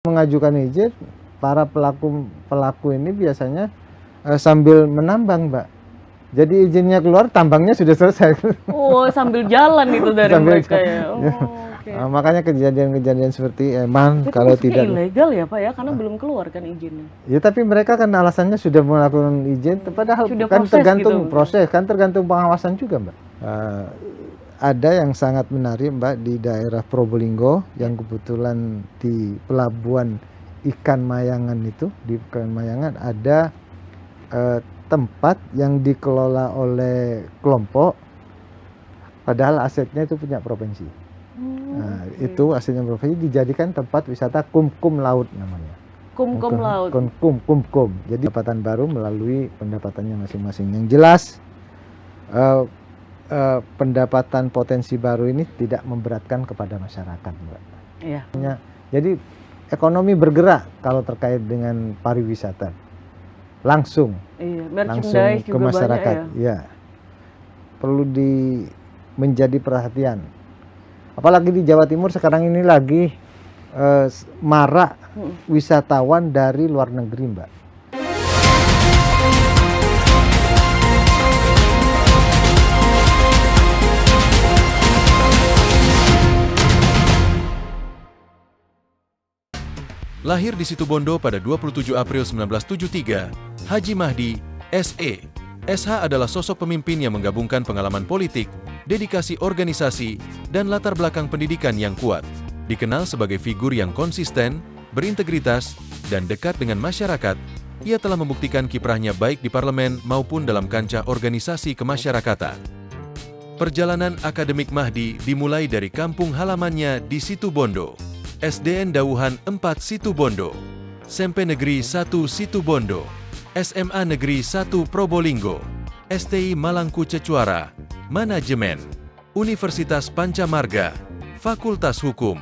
mengajukan izin, para pelaku ini biasanya sambil menambang, Mbak. Jadi izinnya keluar, tambangnya sudah selesai. Oh, sambil jalan itu dari Sambil mereka ya. Oh, ya. oke. Makanya kejadian-kejadian seperti emang Itu kalau maksudnya tidak ilegal ya Pak ya, karena belum keluar kan izinnya. ya, tapi mereka kan alasannya sudah melakukan izin, padahal Sudah kan proses tergantung gitu. proses, kan tergantung pengawasan juga, Mbak. Ada yang sangat menarik, Mbak, di daerah Probolinggo yang kebetulan di pelabuhan ikan Mayangan itu, di ikan Mayangan ada tempat yang dikelola oleh kelompok, padahal asetnya itu punya provinsi. Nah, itu asetnya provinsi dijadikan tempat wisata kum-kum laut namanya. Kum-kum laut. Kum. Jadi pendapatan baru melalui pendapatannya masing-masing. Yang jelas pendapatan potensi baru ini tidak memberatkan kepada masyarakat, Mbak. Iya. Jadi ekonomi bergerak kalau terkait dengan pariwisata langsung Merchandise ke juga masyarakat. banyak ya. Ya, perlu menjadi perhatian. Apalagi di Jawa Timur sekarang ini lagi marak wisatawan dari luar negeri, Mbak. Lahir di Situbondo pada 27 April 1973, Haji Mahdi, SE. SH adalah sosok pemimpin yang menggabungkan pengalaman politik, dedikasi organisasi, dan latar belakang pendidikan yang kuat. Dikenal sebagai figur yang konsisten, berintegritas, dan dekat dengan masyarakat, ia telah membuktikan kiprahnya baik di parlemen maupun dalam kancah organisasi kemasyarakatan. Perjalanan akademik Mahdi dimulai dari kampung halamannya di Situbondo. SDN Dauhan 4 Situbondo, SMP Negeri 1 Situbondo, SMA Negeri 1 Probolinggo, STI Malangku Cecuara, Manajemen, Universitas Pancamarga, Fakultas Hukum.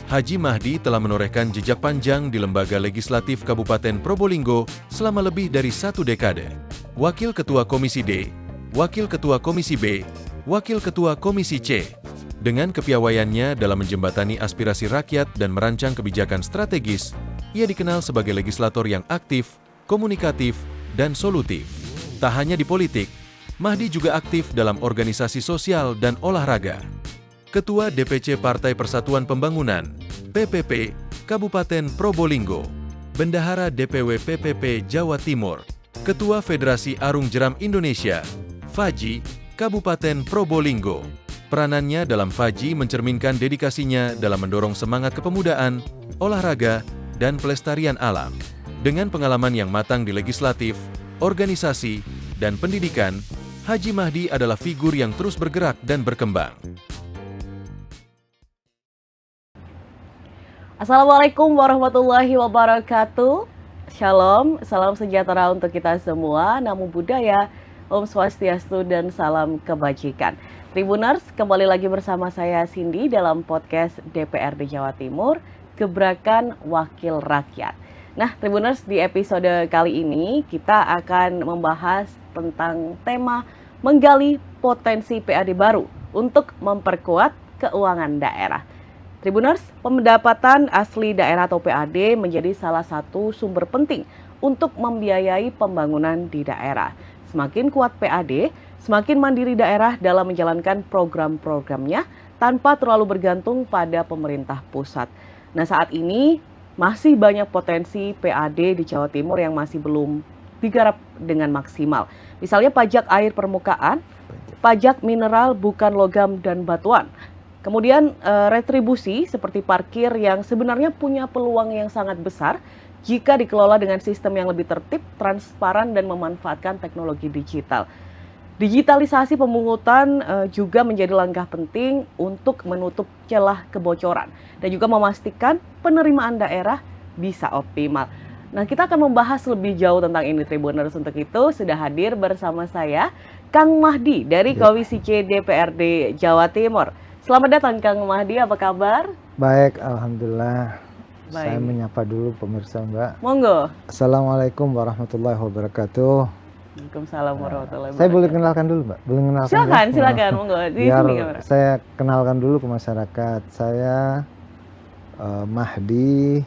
Haji Mahdi telah menorehkan jejak panjang di Lembaga Legislatif Kabupaten Probolinggo selama lebih dari 1 dekade. Wakil Ketua Komisi D, Wakil Ketua Komisi B, Wakil Ketua Komisi C. Dengan kepiawaiannya dalam menjembatani aspirasi rakyat dan merancang kebijakan strategis, ia dikenal sebagai legislator yang aktif, komunikatif, dan solutif. Tak hanya di politik, Mahdi juga aktif dalam organisasi sosial dan olahraga. Ketua DPC Partai Persatuan Pembangunan, PPP, Kabupaten Probolinggo, Bendahara DPW PPP Jawa Timur, Ketua Federasi Arung Jeram Indonesia, FAJI, Kabupaten Probolinggo. Peranannya dalam FAJI mencerminkan dedikasinya dalam mendorong semangat kepemudaan, olahraga, dan pelestarian alam. Dengan pengalaman yang matang di legislatif, organisasi, dan pendidikan, Haji Mahdi adalah figur yang terus bergerak dan berkembang. Assalamualaikum warahmatullahi wabarakatuh. Shalom, salam sejahtera untuk kita semua, namo buddhaya, Om Swastiastu, dan salam kebajikan. Tribuners, kembali lagi bersama saya Cindy dalam podcast DPRD Jawa Timur, Gebrakan Wakil Rakyat. Nah, Tribuners, di episode kali ini kita akan membahas tentang tema menggali potensi PAD baru untuk memperkuat keuangan daerah. Tribuners, pendapatan asli daerah atau PAD menjadi salah satu sumber penting untuk membiayai pembangunan di daerah. Semakin kuat PAD, semakin mandiri daerah dalam menjalankan program-programnya tanpa terlalu bergantung pada pemerintah pusat. Nah, saat ini masih banyak potensi PAD di Jawa Timur yang masih belum digarap dengan maksimal. Misalnya pajak air permukaan, pajak mineral bukan logam dan batuan. Kemudian retribusi seperti parkir yang sebenarnya punya peluang yang sangat besar jika dikelola dengan sistem yang lebih tertib, transparan, dan memanfaatkan teknologi digital. Digitalisasi pemungutan juga menjadi langkah penting untuk menutup celah kebocoran dan juga memastikan penerimaan daerah bisa optimal. Nah, kita akan membahas lebih jauh tentang ini, Tribuners. Untuk itu sudah hadir bersama saya Kang Mahdi dari Komisi C DPRD Jawa Timur. Selamat datang Kang Mahdi, apa kabar? Baik, alhamdulillah. Baik. Saya menyapa dulu pemirsa, Mbak. Monggo. Assalamualaikum warahmatullahi wabarakatuh. Waalaikumsalam warahmatullahi wabarakatuh. Saya boleh kenalkan dulu, Mbak? Boleh kenalkan? Silakan, monggo. Biar saya kenalkan dulu ke masyarakat. Saya Mahdi,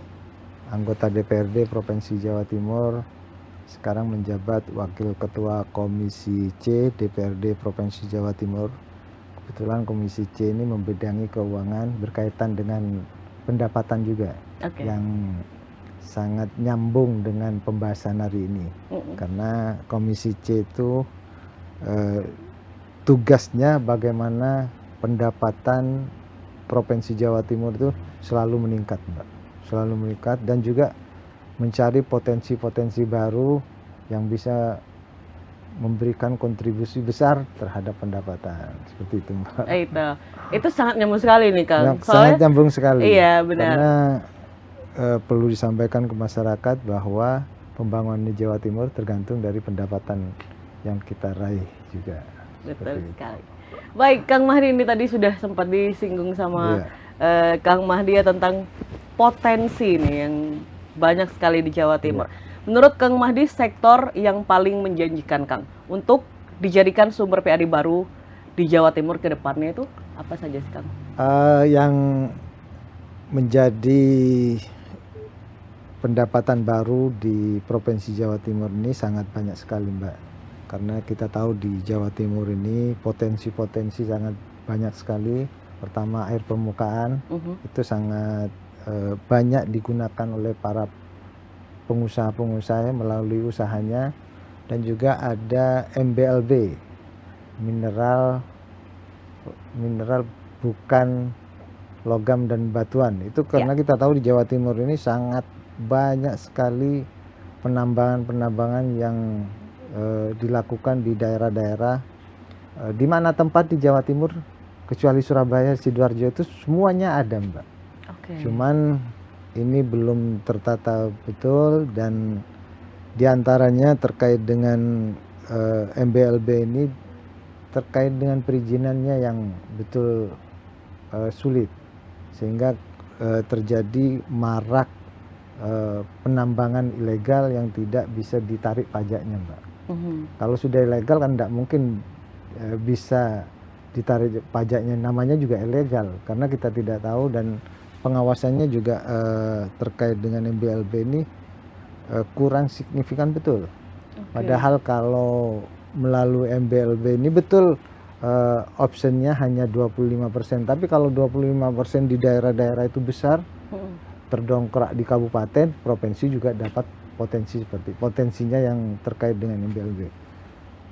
anggota DPRD Provinsi Jawa Timur, sekarang menjabat Wakil Ketua Komisi C DPRD Provinsi Jawa Timur. Kebetulan Komisi C ini membidangi keuangan berkaitan dengan pendapatan juga, yang sangat nyambung dengan pembahasan hari ini. Karena Komisi C itu tugasnya bagaimana pendapatan Provinsi Jawa Timur itu selalu meningkat, Mbak. Selalu meningkat, dan juga mencari potensi-potensi baru yang bisa memberikan kontribusi besar terhadap pendapatan. Seperti itu, Mbak. Itu sangat nyambung sekali nih, Kang. Sangat nyambung sekali. Iya, benar. Karena perlu disampaikan ke masyarakat bahwa pembangunan di Jawa Timur tergantung dari pendapatan yang kita raih juga. Betul sekali. Baik, Kang Mahdi, ini tadi sudah sempat disinggung sama Kang Mahdi ya tentang potensi nih yang banyak sekali di Jawa Timur. Menurut Kang Mahdi, sektor yang paling menjanjikan, Kang, untuk dijadikan sumber PAD baru di Jawa Timur ke depannya itu apa saja sih, Kang? Yang menjadi pendapatan baru di Provinsi Jawa Timur ini sangat banyak sekali, Mbak. Karena kita tahu di Jawa Timur ini potensi-potensi sangat banyak sekali. Pertama, air permukaan itu sangat banyak digunakan oleh para pengusaha-pengusaha melalui usahanya, dan juga ada MBLB, mineral bukan logam dan batuan. Itu karena kita tahu di Jawa Timur ini sangat banyak sekali penambangan-penambangan yang dilakukan di daerah-daerah, di mana tempat di Jawa Timur kecuali Surabaya, Sidoarjo itu semuanya ada, Mbak. Cuman ini belum tertata betul, dan diantaranya terkait dengan MBLB ini terkait dengan perizinannya yang betul sulit, sehingga terjadi marak penambangan ilegal yang tidak bisa ditarik pajaknya, Mbak. Kalau sudah ilegal kan tidak mungkin bisa ditarik pajaknya, namanya juga ilegal karena kita tidak tahu, dan pengawasannya juga terkait dengan MBLB ini kurang signifikan betul. Padahal kalau melalui MBLB ini betul optionnya hanya 25%, tapi kalau 25% di daerah-daerah itu besar, terdongkrak di kabupaten, provinsi juga dapat potensinya yang terkait dengan MBLB.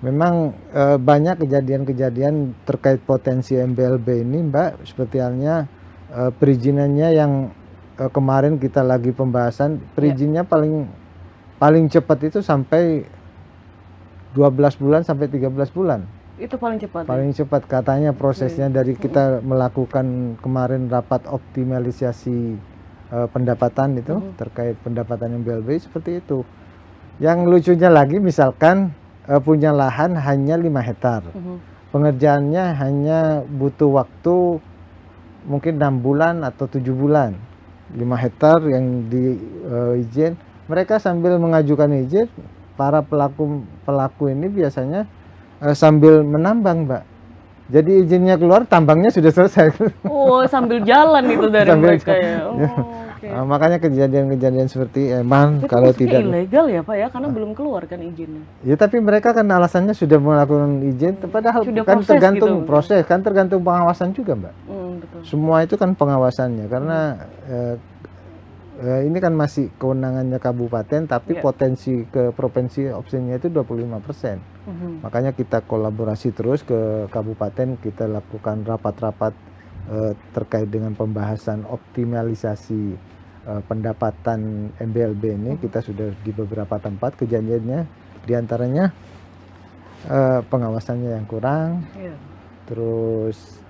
Memang banyak kejadian-kejadian terkait potensi MBLB ini, Mbak, seperti halnya perizinannya yang kemarin kita lagi pembahasan, perizinnya paling cepat itu sampai 12 bulan sampai 13 bulan. Itu paling cepat. Paling cepat katanya prosesnya dari kita melakukan kemarin rapat optimalisasi pendapatan itu terkait pendapatan MBLB seperti itu. Yang lucunya lagi, misalkan punya lahan hanya 5 hektar, pengerjaannya hanya butuh waktu mungkin 6 bulan atau 7 bulan. 5 hektar yang diizin, mereka sambil mengajukan izin, para pelaku ini biasanya sambil menambang, Mbak. Jadi izinnya keluar, tambangnya sudah selesai. Oh, sambil jalan itu dari mereka ya. Makanya kejadian-kejadian seperti emang kalau tidak ilegal ya, Pak ya, karena belum keluar kan izinnya. Ya, tapi mereka kan alasannya sudah melakukan izin, padahal sudah kan tergantung gitu. proses, kan tergantung pengawasan juga, Mbak. Betul. Semua itu kan pengawasannya, karena ini kan masih kewenangannya kabupaten, tapi potensi ke provinsi opsinya itu 25%. Makanya kita kolaborasi terus ke kabupaten, kita lakukan rapat-rapat terkait dengan pembahasan optimalisasi pendapatan MBLB ini. Kita sudah di beberapa tempat kejadiannya, diantaranya pengawasannya yang kurang, terus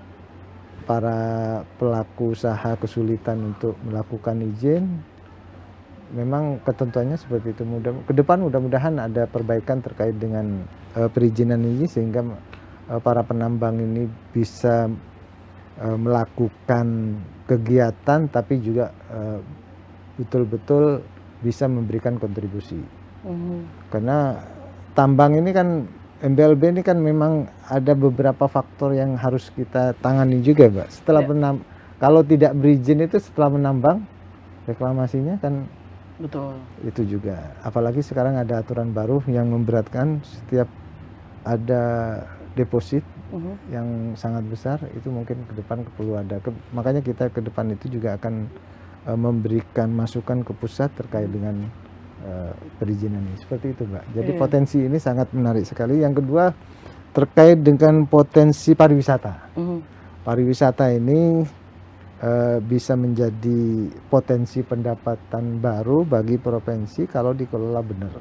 para pelaku usaha kesulitan untuk melakukan izin. Memang ketentuannya seperti itu. Ke depan mudah-mudahan ada perbaikan terkait dengan perizinan ini, sehingga para penambang ini bisa melakukan kegiatan tapi juga betul-betul bisa memberikan kontribusi. Karena tambang ini kan, MBLB ini kan memang ada beberapa faktor yang harus kita tangani juga, Mbak. Setelah kalau tidak berizin itu, setelah menambang reklamasinya kan Betul. Itu juga. Apalagi sekarang ada aturan baru yang memberatkan setiap ada deposit yang sangat besar, itu mungkin ke depan perlu ada. Makanya kita ke depan itu juga akan memberikan masukan ke pusat terkait dengan perizinan ini. Seperti itu, Mbak. Jadi potensi ini sangat menarik sekali. Yang kedua terkait dengan potensi pariwisata. Pariwisata ini bisa menjadi potensi pendapatan baru bagi provinsi kalau dikelola benar.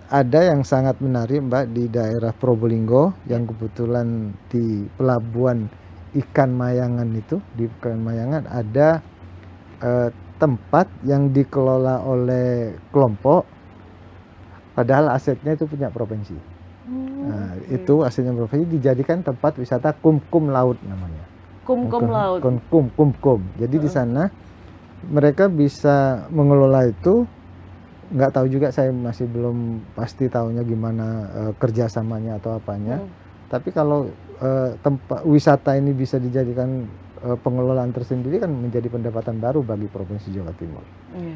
Ada yang sangat menarik, Mbak, di daerah Probolinggo yang kebetulan di pelabuhan ikan Mayangan itu, di ikan Mayangan ada tempat yang dikelola oleh kelompok, padahal asetnya itu punya provinsi. Nah, itu asetnya provinsi dijadikan tempat wisata kumkum laut namanya. Kumkum laut. Kumkum. Jadi di sana mereka bisa mengelola itu. Nggak tahu juga, saya masih belum pasti tahunya gimana kerjasamanya atau apanya. Tapi kalau tempat wisata ini bisa dijadikan pengelolaan tersendiri, kan menjadi pendapatan baru bagi Provinsi Jawa Timur.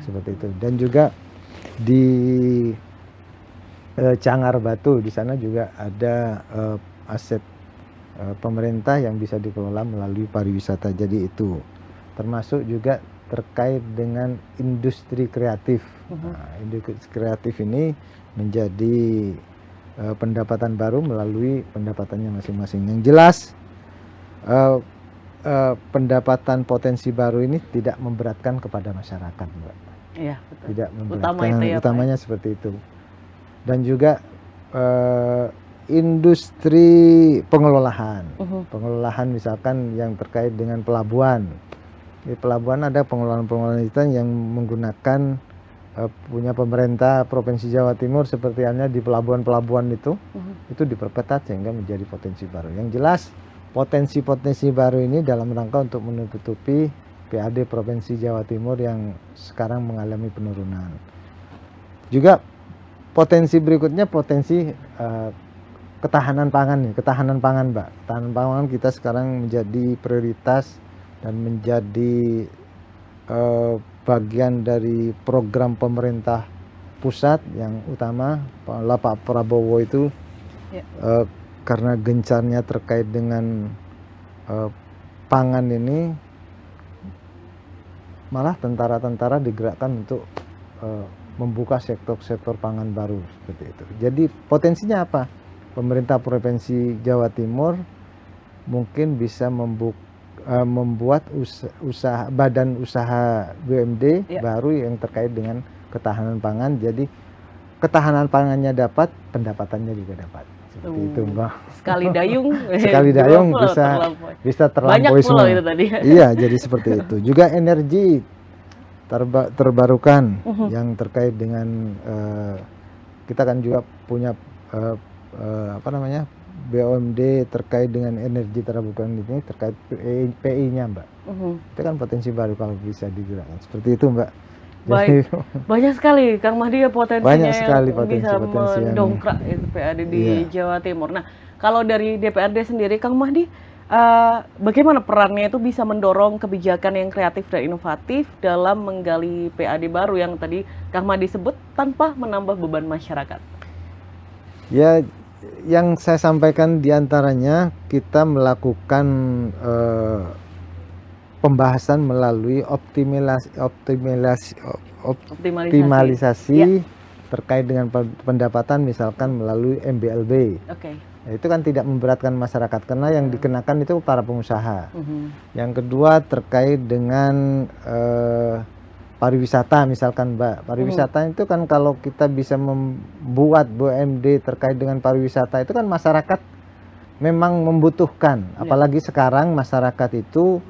Seperti itu. Dan juga di Cangar Batu, di sana juga ada aset pemerintah yang bisa dikelola melalui pariwisata. Jadi itu termasuk juga terkait dengan industri kreatif. Nah, industri kreatif ini menjadi pendapatan baru melalui pendapatannya masing-masing. Yang jelas pendapatan potensi baru ini tidak memberatkan kepada masyarakat, Mbak. Iya, betul. Tidak memberatkan, itu ya, utamanya seperti itu. Dan juga industri pengelolaan. Pengelolaan misalkan yang terkait dengan pelabuhan. Di pelabuhan ada pengelolaan itu yang menggunakan punya pemerintah Provinsi Jawa Timur, seperti halnya di pelabuhan-pelabuhan itu diperketat sehingga menjadi potensi baru. Yang jelas potensi-potensi baru ini dalam rangka untuk menutupi PAD Provinsi Jawa Timur yang sekarang mengalami penurunan. Juga potensi berikutnya potensi ketahanan pangan nih, ketahanan pangan, Mbak. Ketahanan pangan kita sekarang menjadi prioritas dan menjadi bagian dari program pemerintah pusat yang utama. Pak Prabowo itu karena gencarnya terkait dengan pangan ini, malah tentara-tentara digerakkan untuk membuka sektor-sektor pangan baru seperti itu. Jadi potensinya apa? Pemerintah Provinsi Jawa Timur mungkin bisa membuat badan usaha BUMD baru yang terkait dengan ketahanan pangan. Jadi ketahanan pangannya dapat, pendapatannya juga dapat. Seperti itu, Mbak. Sekali dayung, sekali dayung bisa terlampaui semua. Itu tadi. Iya, jadi seperti itu. Juga energi terbarukan yang terkait dengan kita kan juga punya BUMD terkait dengan energi terbarukan ini, terkait PI-nya, Mbak. Itu kan potensi baru kalau bisa digerakkan. Seperti itu, Mbak. Baik, banyak sekali Kang Mahdi ya potensinya, banyak sekali yang bisa mendongkrak itu PAD di Jawa Timur. Nah, kalau dari DPRD sendiri, Kang Mahdi, bagaimana perannya itu bisa mendorong kebijakan yang kreatif dan inovatif dalam menggali PAD baru yang tadi Kang Mahdi sebut tanpa menambah beban masyarakat? Ya, yang saya sampaikan diantaranya kita melakukan pembahasan melalui optimalisasi terkait dengan pendapatan, misalkan melalui MBLB. Nah, itu kan tidak memberatkan masyarakat karena yang dikenakan itu para pengusaha. Yang kedua terkait dengan pariwisata, misalkan, Mbak. Pariwisata itu kan kalau kita bisa membuat BUMD terkait dengan pariwisata, itu kan masyarakat memang membutuhkan. Apalagi sekarang masyarakat itu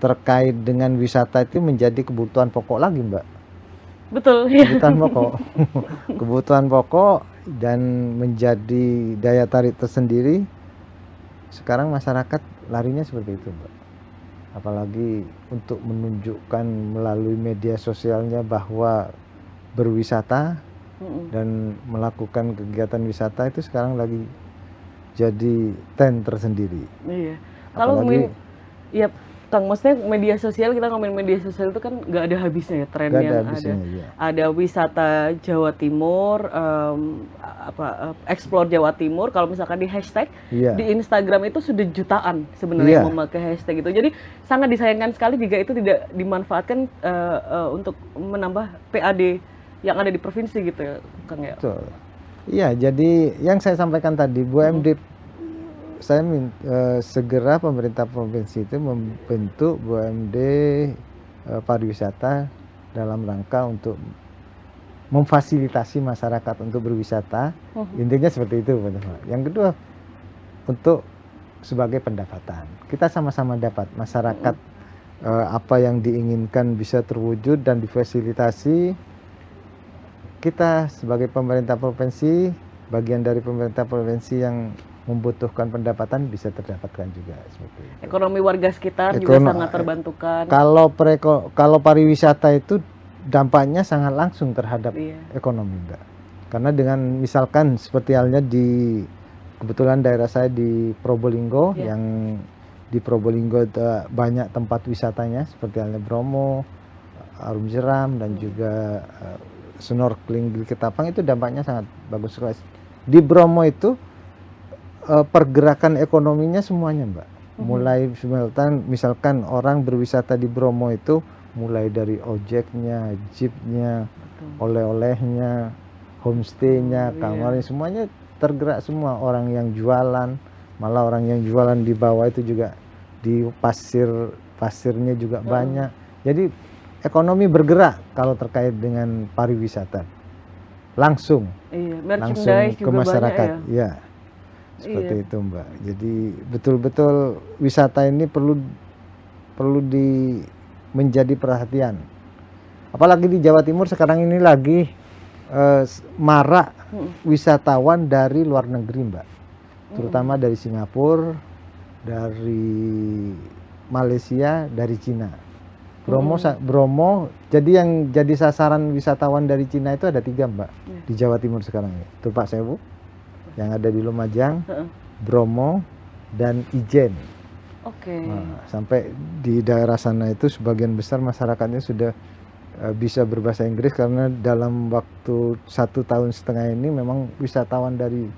terkait dengan wisata itu menjadi kebutuhan pokok lagi, Mbak. Betul. Kebutuhan pokok. Kebutuhan pokok dan menjadi daya tarik tersendiri. Sekarang masyarakat larinya seperti itu, Mbak. Apalagi untuk menunjukkan melalui media sosialnya bahwa berwisata dan melakukan kegiatan wisata itu sekarang lagi jadi tren tersendiri. Iya. Apalagi, Kang, maksudnya media sosial, kita ngomongin media sosial itu kan nggak ada habisnya ya, tren Gak yang ada ada. habisnya, iya. Ada wisata Jawa Timur, explore Jawa Timur. Kalau misalkan di hashtag Iya. di Instagram itu sudah jutaan sebenarnya Iya. yang memakai hashtag itu. Jadi sangat disayangkan sekali jika itu tidak dimanfaatkan untuk menambah PAD yang ada di provinsi gitu ya, Kang ya. Betul. Iya, jadi yang saya sampaikan tadi, BUMD, saya segera pemerintah provinsi itu membentuk BUMD pariwisata dalam rangka untuk memfasilitasi masyarakat untuk berwisata. Intinya seperti itu, Pak. Yang kedua, untuk sebagai pendapatan. Kita sama-sama dapat masyarakat apa yang diinginkan bisa terwujud dan difasilitasi. Kita sebagai pemerintah provinsi, bagian dari pemerintah provinsi yang membutuhkan pendapatan bisa terdapatkan juga seperti itu. Ekonomi warga sekitar juga sangat terbantukan. Kalau pariwisata itu dampaknya sangat langsung terhadap ekonomi, Mbak. Karena dengan misalkan seperti halnya di kebetulan daerah saya di Probolinggo, yang di Probolinggo banyak tempat wisatanya seperti halnya Bromo, Arum Jeram, dan juga snorkeling di Ketapang, itu dampaknya sangat bagus sekali. Di Bromo itu pergerakan ekonominya semuanya, Mbak. Mulai misalkan orang berwisata di Bromo itu mulai dari ojeknya, jeepnya, oleh-olehnya, homestaynya, kamarnya, semuanya tergerak semua. Orang yang jualan, malah orang yang jualan di bawah itu juga di pasirnya juga banyak. Jadi ekonomi bergerak kalau terkait dengan pariwisata langsung ke masyarakat, ya seperti itu, Mbak. Jadi betul-betul wisata ini perlu menjadi perhatian. Apalagi di Jawa Timur sekarang ini lagi marak wisatawan dari luar negeri, Mbak, terutama dari Singapura, dari Malaysia, dari Cina. Bromo, jadi yang jadi sasaran wisatawan dari Cina itu ada 3, Mbak, di Jawa Timur sekarang ini. Tupak Sewu, yang ada di Lumajang, Bromo, dan Ijen. Nah, sampai di daerah sana itu sebagian besar masyarakatnya sudah bisa berbahasa Inggris, karena dalam waktu 1,5 tahun ini memang wisatawan dari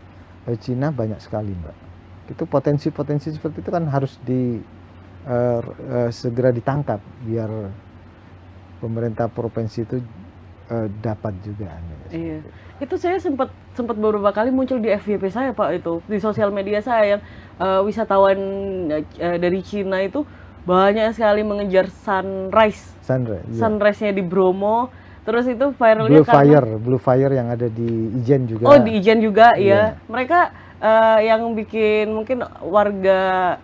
Cina banyak sekali, Mbak. Itu potensi-potensi seperti itu kan harus segera ditangkap biar pemerintah provinsi itu dapat juga. Iya, itu saya sempat beberapa kali muncul di FYP saya, Pak, itu di sosial media saya yang wisatawan dari Cina itu banyak sekali mengejar sunrise-nya di Bromo. Terus itu viralnya Blue Fire yang ada di Ijen juga. Oh, di Ijen juga, iya. Mereka yang bikin mungkin warga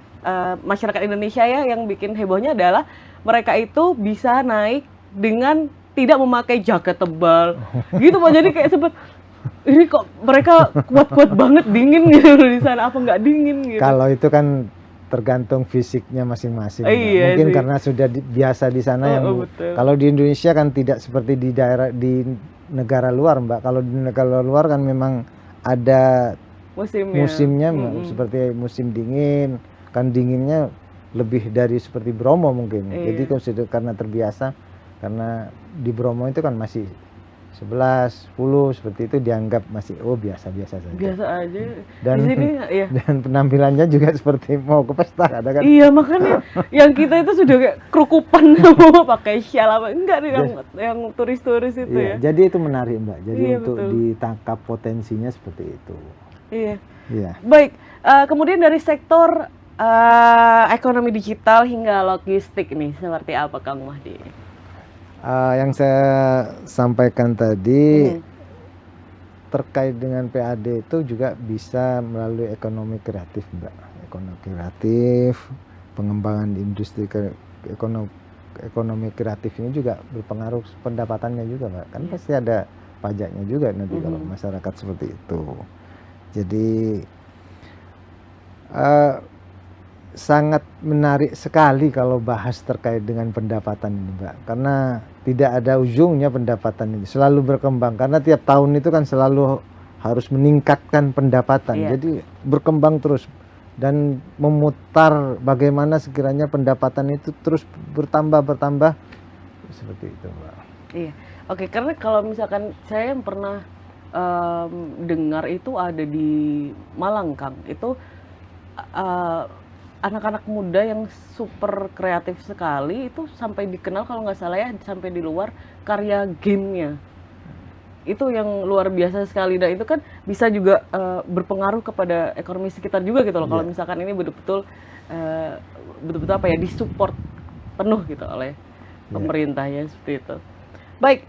masyarakat Indonesia ya, yang bikin hebohnya adalah mereka itu bisa naik dengan tidak memakai jaket tebal gitu, Pak. Jadi kayak sempet, ini kok mereka kuat-kuat banget dingin gitu di sana, apa nggak dingin gitu. Kalau itu kan tergantung fisiknya masing-masing. Iya, mungkin karena sudah biasa di sana. Kalau di Indonesia kan tidak seperti di negara luar, Mbak. Kalau di negara luar kan memang ada musimnya seperti musim dingin. Kan dinginnya lebih dari seperti Bromo mungkin. Jadi karena terbiasa, karena di Bromo itu kan masih 11, 10 seperti itu, dianggap masih biasa-biasa saja. Biasa aja. Dan di sini, dan penampilannya juga seperti mau ke pesta, ada kan? Iya, makanya yang kita itu sudah kayak kerukupan mau pakai syal apa enggak nih yang turis-turis itu ya. Jadi itu menarik, Mbak. Jadi untuk ditangkap potensinya seperti itu. Iya. Baik, kemudian dari sektor ekonomi digital hingga logistik nih, seperti apa, Kang Mahdi? Yang saya sampaikan tadi terkait dengan PAD itu juga bisa melalui ekonomi kreatif, Mbak. Ekonomi kreatif, pengembangan industri ekonomi kreatif ini juga berpengaruh pendapatannya juga, Mbak. Kan pasti ada pajaknya juga nanti kalau masyarakat seperti itu. Jadi sangat menarik sekali kalau bahas terkait dengan pendapatan ini, Mbak, karena tidak ada ujungnya pendapatan ini, selalu berkembang, karena tiap tahun itu kan selalu harus meningkatkan pendapatan. Jadi berkembang terus. dan memutar bagaimana sekiranya pendapatan itu terus bertambah seperti itu, Mbak. Iya. Oke, karena kalau misalkan saya yang pernah dengar itu ada di Malang, Kang. Itu eh, anak-anak muda yang super kreatif sekali itu sampai dikenal kalau nggak salah ya sampai di luar karya gamenya. Itu yang luar biasa sekali. Dan itu kan bisa juga berpengaruh kepada ekonomi sekitar juga gitu loh. Kalau Iya. misalkan ini betul-betul betul-betul apa ya disupport penuh gitu oleh pemerintahnya seperti itu. Baik,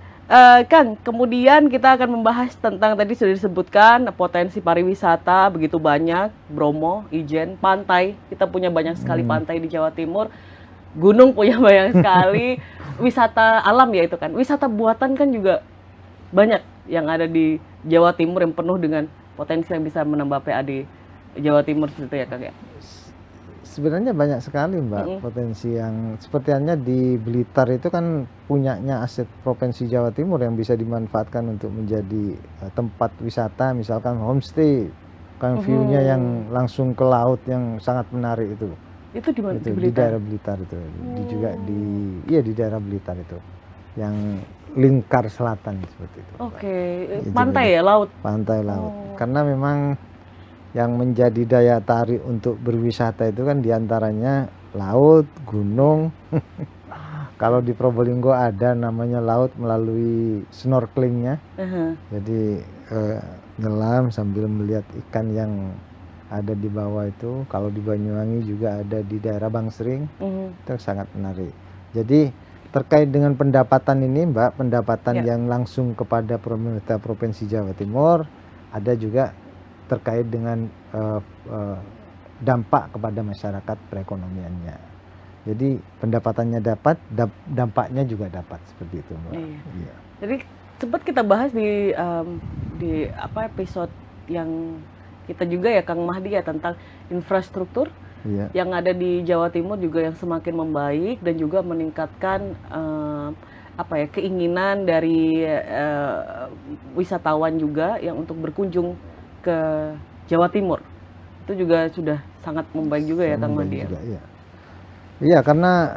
Kang, kemudian kita akan membahas tentang tadi sudah disebutkan potensi pariwisata begitu banyak, Bromo, Ijen, pantai. Kita punya banyak sekali pantai di Jawa Timur. Gunung punya banyak sekali. Wisata alam ya itu kan. Wisata buatan kan juga banyak yang ada di Jawa Timur yang penuh dengan potensi yang bisa menambah PAD Jawa Timur seperti itu ya, Kang ya. Sebenarnya banyak sekali, Mbak, potensi yang seperti halnya di Blitar itu kan punyanya aset Provinsi Jawa Timur yang bisa dimanfaatkan untuk menjadi tempat wisata, misalkan homestay, kan view-nya yang langsung ke laut yang sangat menarik itu. Itu di mana? Itu Di di Blitar? daerah Blitar itu. Juga di daerah Blitar itu. Yang lingkar selatan seperti itu. Oke, Jadi pantai ya, laut. Pantai laut. Karena memang yang menjadi daya tarik untuk berwisata itu kan diantaranya laut, gunung. Kalau di Probolinggo ada namanya laut melalui snorkelingnya. Jadi nyelam sambil melihat ikan yang ada di bawah itu. Kalau di Banyuwangi juga ada di daerah Bangsering. Itu sangat menarik. Jadi terkait dengan pendapatan ini, Mbak, pendapatan yang langsung kepada pemerintah Provinsi Jawa Timur, ada juga terkait dengan dampak kepada masyarakat perekonomiannya. Jadi pendapatannya dapat, dampaknya juga dapat seperti itu, Mbak. Iya. Jadi sempat kita bahas di apa episode yang kita juga ya Kang Mahdi ya tentang infrastruktur yang ada di Jawa Timur juga yang semakin membaik dan juga meningkatkan apa ya keinginan dari wisatawan juga yang untuk berkunjung ke Jawa Timur. Itu juga sudah sangat membaik juga ya Kang Mahdi ya. Iya, karena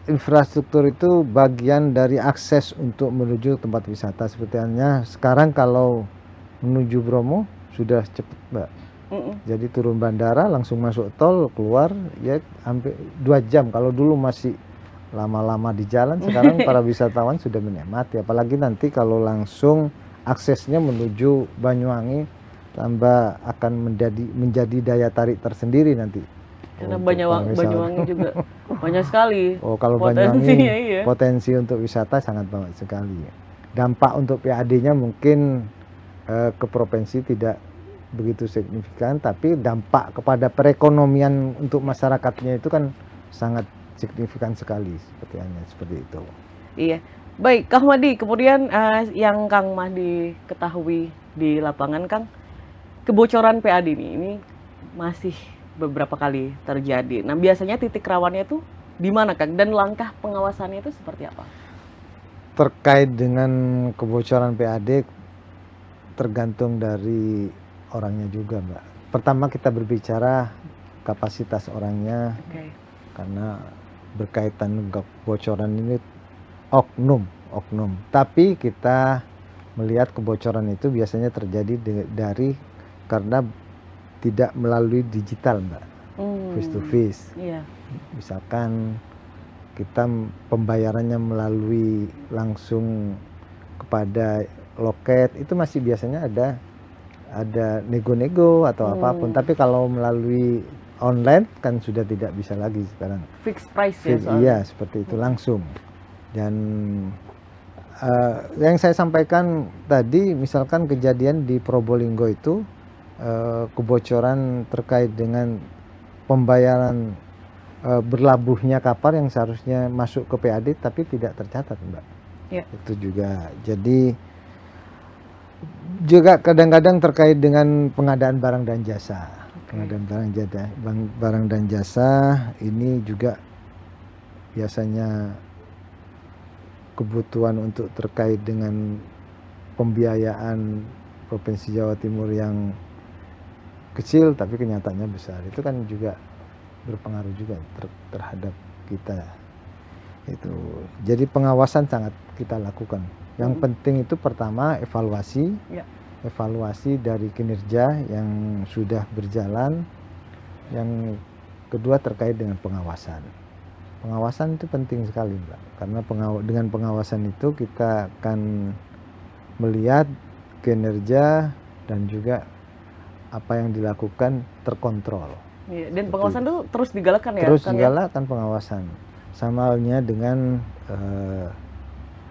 infrastruktur itu bagian dari akses untuk menuju tempat wisata. Seperti halnya sekarang kalau menuju Bromo sudah cepat, Mbak. Jadi turun bandara langsung masuk tol, keluar ya hampir 2 jam. Kalau dulu masih lama-lama di jalan, sekarang para wisatawan sudah menikmati. Apalagi nanti kalau langsung aksesnya menuju Banyuwangi, tambah akan menjadi daya tarik tersendiri nanti. Karena Banyuwangi juga banyak sekali. Oh, kalau Banyuwangi potensi untuk wisata sangat banyak sekali. Dampak untuk PAD-nya mungkin ke provinsi tidak begitu signifikan, tapi dampak kepada perekonomian untuk masyarakatnya itu kan sangat signifikan sekali seperti itu. Iya. Baik, Kang Mahdi, kemudian yang Kang Mahdi ketahui di lapangan, Kang, kebocoran PAD ini masih beberapa kali terjadi. Nah, biasanya titik rawannya itu di mana, Kang? Dan langkah pengawasannya itu seperti apa? Terkait dengan kebocoran PAD tergantung dari orangnya juga, Mbak. Pertama kita berbicara kapasitas orangnya, karena berkaitan kebocoran ini oknum. Tapi kita melihat kebocoran itu biasanya terjadi karena tidak melalui digital, Mbak, face to face. Misalkan kita pembayarannya melalui langsung kepada loket, itu masih biasanya ada nego-nego atau apapun. Tapi kalau melalui online kan sudah tidak bisa lagi sekarang. Fixed price ya soalnya. Iya, seperti itu langsung. Dan yang saya sampaikan tadi, misalkan kejadian di Probolinggo itu kebocoran terkait dengan pembayaran berlabuhnya kapal yang seharusnya masuk ke PAD tapi tidak tercatat, Mbak. Itu juga. Jadi juga kadang-kadang terkait dengan pengadaan barang dan jasa. Pengadaan barang dan jasa ini juga biasanya kebutuhan untuk terkait dengan pembiayaan Provinsi Jawa Timur yang kecil tapi kenyataannya besar. Itu kan juga berpengaruh juga terhadap kita. Itu. Jadi pengawasan sangat kita lakukan. Yang penting itu pertama evaluasi. Ya. Evaluasi dari kinerja yang sudah berjalan. Yang kedua terkait dengan pengawasan. Pengawasan itu penting sekali, Mbak. Karena dengan pengawasan itu kita akan melihat kinerja dan juga apa yang dilakukan terkontrol. Iya, dan pengawasan itu terus digalakkan ya? Terus Kang, digalakkan pengawasan. Sama halnya dengan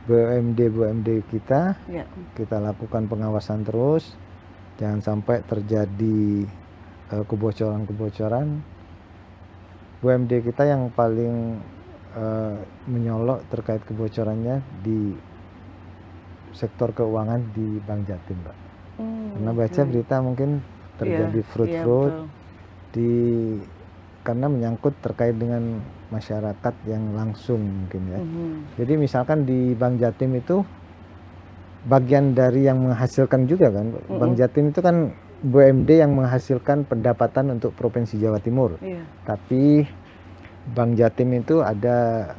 BUMD kita, ya? kita lakukan pengawasan terus. Jangan sampai terjadi kebocoran-kebocoran. BUMD kita yang paling menyolok terkait kebocorannya di sektor keuangan di Bank Jatim, Mbak. Karena baca berita mungkin terjadi fraud karena menyangkut terkait dengan masyarakat yang langsung mungkin ya. Jadi misalkan di Bank Jatim itu bagian dari yang menghasilkan juga kan. Bank Jatim itu kan BUMD yang menghasilkan pendapatan untuk Provinsi Jawa Timur. Tapi Bank Jatim itu ada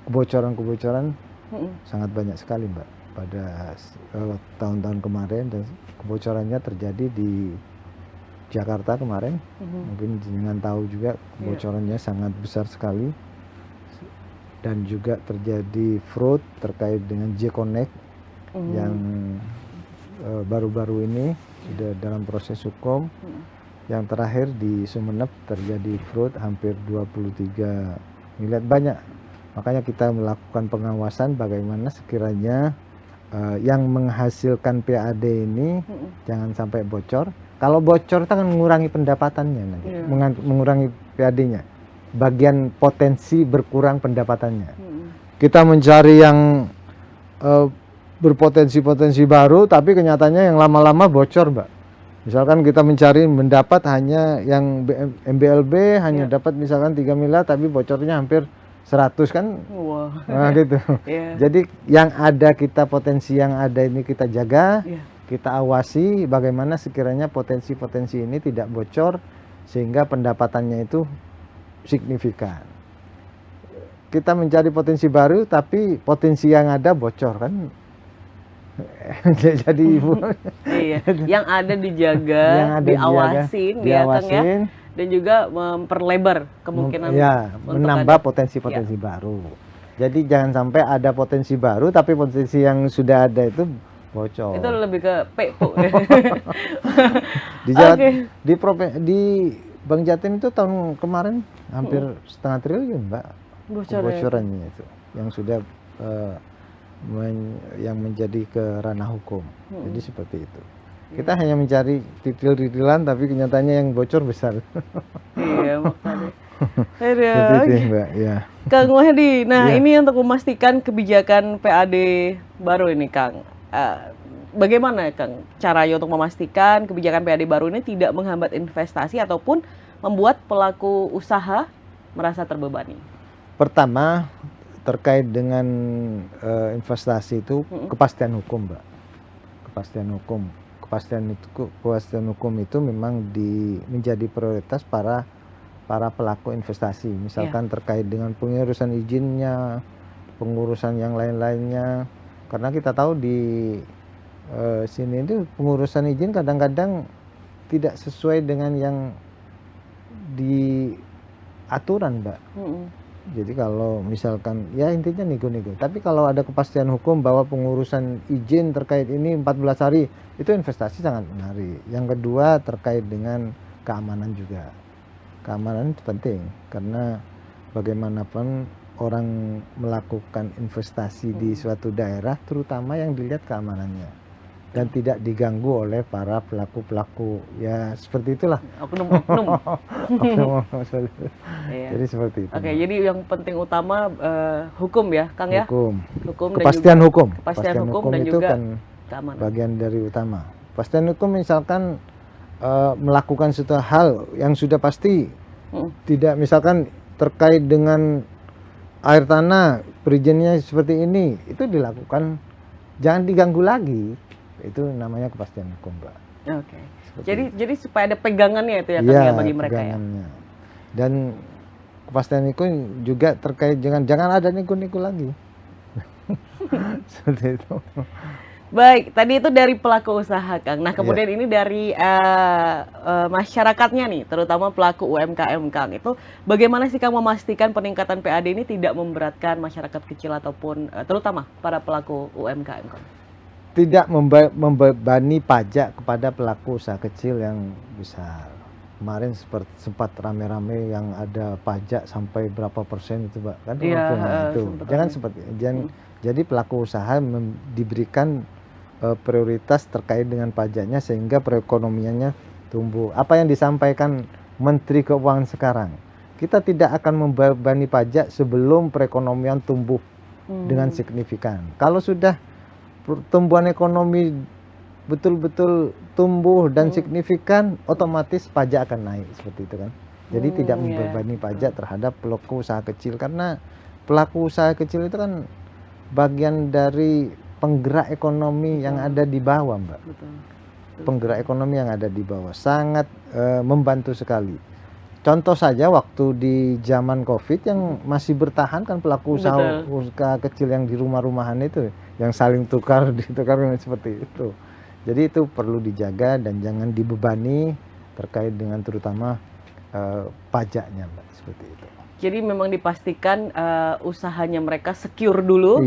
kebocoran-kebocoran sangat banyak sekali, Mbak, pada tahun-tahun kemarin, dan kebocorannya terjadi di Jakarta kemarin. Mungkin jangan tahu juga kebocorannya sangat besar sekali, dan juga terjadi fraud terkait dengan J-Connect yang baru-baru ini sudah dalam proses hukum. Yang terakhir di Sumeneb terjadi fraud hampir 23 miliar, banyak. Makanya kita melakukan pengawasan bagaimana sekiranya yang menghasilkan PAD ini jangan sampai bocor. Kalau bocor itu akan mengurangi pendapatannya nanti, mengurangi PAD-nya. Bagian potensi berkurang pendapatannya. Kita mencari yang berpotensi-potensi baru, tapi kenyataannya yang lama-lama bocor, Mbak. Misalkan kita mencari mendapat hanya yang MBLB hanya dapat misalkan 3 miliar, tapi bocornya hampir 100 kan. Nah gitu. Jadi yang ada kita, potensi yang ada ini kita jaga, kita awasi bagaimana sekiranya potensi-potensi ini tidak bocor sehingga pendapatannya itu signifikan. Kita mencari potensi baru tapi potensi yang ada bocor kan. Jadi ibu yang ada dijaga, yang ada diawasin, ya Kang ya, dan juga memperlebar kemungkinan menambah potensi-potensi baru. Jadi jangan sampai ada potensi baru tapi potensi yang sudah ada itu bocor. Itu lebih ke PU. Di Bank Jatim itu tahun kemarin hampir setengah triliun, Mbak, bocorannya itu yang sudah yang menjadi ke ranah hukum. Jadi seperti itu. Kita hanya mencari titil-titilan tapi kenyataannya yang bocor besar. Iya, makanya. Seperti itu, Mbak. Ya. Kang Mahdi, nah ini untuk memastikan kebijakan PAD baru ini, Kang. Bagaimana, Kang, caranya untuk memastikan kebijakan PAD baru ini tidak menghambat investasi ataupun membuat pelaku usaha merasa terbebani? Pertama, terkait dengan investasi itu kepastian hukum, Mbak. Kepastian hukum. Kepastian hukum itu memang menjadi prioritas para pelaku investasi. Misalkan terkait dengan pengurusan izinnya, pengurusan yang lain-lainnya. Karena kita tahu di sini itu pengurusan izin kadang-kadang tidak sesuai dengan yang di aturan, Mbak. Jadi kalau misalkan ya intinya nego-nego. Tapi kalau ada kepastian hukum bahwa pengurusan izin terkait ini 14 hari, itu investasi sangat menarik. Yang kedua terkait dengan keamanan juga. Keamanan itu penting karena bagaimanapun orang melakukan investasi di suatu daerah, terutama yang dilihat keamanannya dan tidak diganggu oleh para pelaku-pelaku, ya seperti itulah, oknum-oknum. Jadi seperti itu. Oke, jadi yang penting utama hukum ya, Kang ya. Hukum kepastian hukum. Kepastian hukum dan itu juga kan keamanan. Bagian dari utama. Kepastian hukum misalkan melakukan suatu hal yang sudah pasti, tidak misalkan terkait dengan air tanah, perizinannya seperti ini, itu dilakukan, jangan diganggu lagi. Itu namanya kepastian hukum, Mbak. Oke. Seperti Jadi supaya ada pegangannya itu ya Kang Iya, ya bagi mereka ya. pegangannya. Dan kepastian itu juga terkait dengan jangan ada nego-nego lagi. Seperti itu. Baik, tadi itu dari pelaku usaha Kang. Nah kemudian ini dari masyarakatnya nih, terutama pelaku UMKM Kang. Itu bagaimana sih Kang memastikan peningkatan PAD ini tidak memberatkan masyarakat kecil ataupun terutama para pelaku UMKM Kang? Tidak membebani pajak kepada pelaku usaha kecil yang besar. Kemarin sempat rame-rame yang ada pajak sampai berapa persen itu, Mbak. Kan Iya, itu. sempat Jangan rame. seperti jadi pelaku usaha diberikan prioritas terkait dengan pajaknya sehingga perekonomiannya tumbuh. Apa yang disampaikan Menteri Keuangan sekarang, kita tidak akan membebani pajak sebelum perekonomian tumbuh dengan signifikan. Kalau sudah pertumbuhan ekonomi betul-betul tumbuh dan signifikan, otomatis pajak akan naik seperti itu kan. Jadi tidak membebani pajak terhadap pelaku usaha kecil, karena pelaku usaha kecil itu kan bagian dari penggerak ekonomi yang ada di bawah, Mbak. Betul. Penggerak ekonomi yang ada di bawah sangat membantu sekali. Contoh saja waktu di zaman Covid yang masih bertahan kan pelaku usaha kecil yang di rumah-rumahan itu, yang saling tukar seperti itu. Jadi itu perlu dijaga dan jangan dibebani terkait dengan terutama pajaknya, Mbak, seperti itu. Jadi memang dipastikan usahanya mereka secure dulu,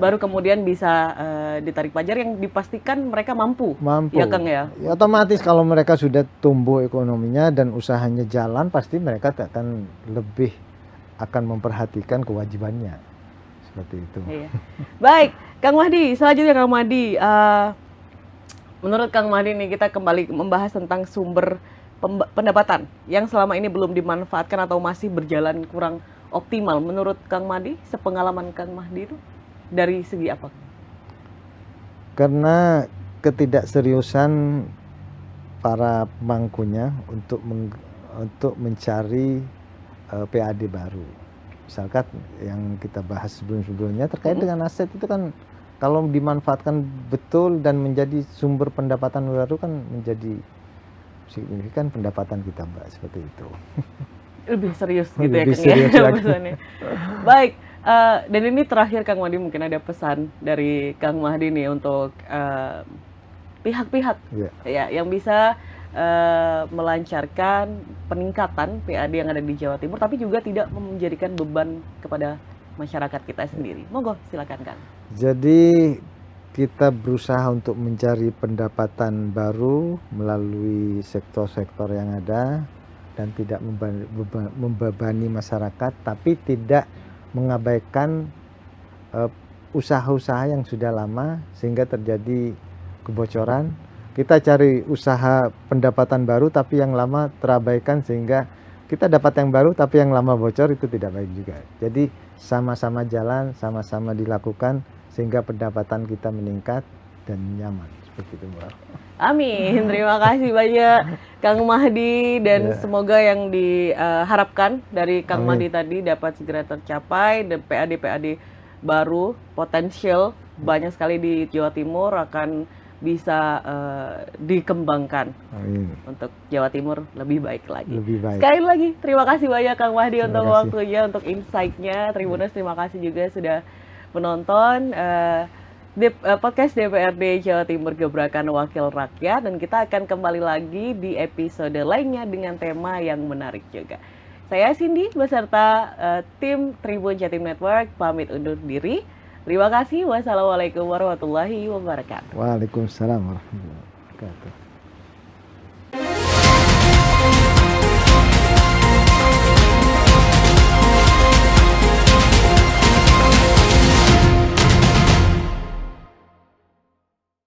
baru kemudian bisa ditarik pajak yang dipastikan mereka mampu. Ya Kang ya? Ya, otomatis kalau mereka sudah tumbuh ekonominya dan usahanya jalan, pasti mereka akan lebih memperhatikan kewajibannya. Seperti itu. Iya. Baik, Kang Mahdi, selanjutnya Kang Mahdi. Menurut Kang Mahdi nih kita kembali membahas tentang sumber pendapatan yang selama ini belum dimanfaatkan atau masih berjalan kurang optimal. Menurut Kang Mahdi, sepengalaman Kang Mahdi itu dari segi apa? Karena ketidakseriusan para pemangkunya untuk mencari PAD baru. Misalkan yang kita bahas sebelumnya terkait dengan aset itu kan kalau dimanfaatkan betul dan menjadi sumber pendapatan baru kan menjadi signifikan pendapatan kita, Mbak, seperti itu. Lebih serius gitu Lebih ya Kang serius lagi. pesannya. Baik, dan ini terakhir Kang Mahdi mungkin ada pesan dari Kang Mahdi nih untuk pihak-pihak ya yang bisa melancarkan peningkatan PAD yang ada di Jawa Timur tapi juga tidak menjadikan beban kepada masyarakat kita sendiri. Monggo silakan Kang. Jadi kita berusaha untuk mencari pendapatan baru melalui sektor-sektor yang ada dan tidak membebani masyarakat, tapi tidak mengabaikan usaha-usaha yang sudah lama sehingga terjadi kebocoran. Kita cari usaha pendapatan baru tapi yang lama terabaikan sehingga kita dapat yang baru tapi yang lama bocor, itu tidak baik juga. Jadi sama-sama jalan, sama-sama dilakukan sehingga pendapatan kita meningkat dan nyaman seperti itu, Mbak. Amin. Terima kasih banyak Kang Mahdi dan semoga yang diharapkan dari Kang Mahdi tadi dapat segera tercapai dan PAD baru potensial banyak sekali di Jawa Timur akan bisa dikembangkan. Amin. Untuk Jawa Timur lebih baik lagi. Lebih baik. Sekali lagi terima kasih banyak Kang Mahdi Terima untuk kasih. waktunya, untuk insight-nya. Tribuners terima kasih juga sudah menonton podcast DPRD Jawa Timur Gebrakan Wakil Rakyat, dan kita akan kembali lagi di episode lainnya dengan tema yang menarik juga. Saya Cindy beserta tim Tribun Jatim Network pamit undur diri. Terima kasih. Wassalamualaikum warahmatullahi wabarakatuh. Waalaikumsalam warahmatullahi wabarakatuh.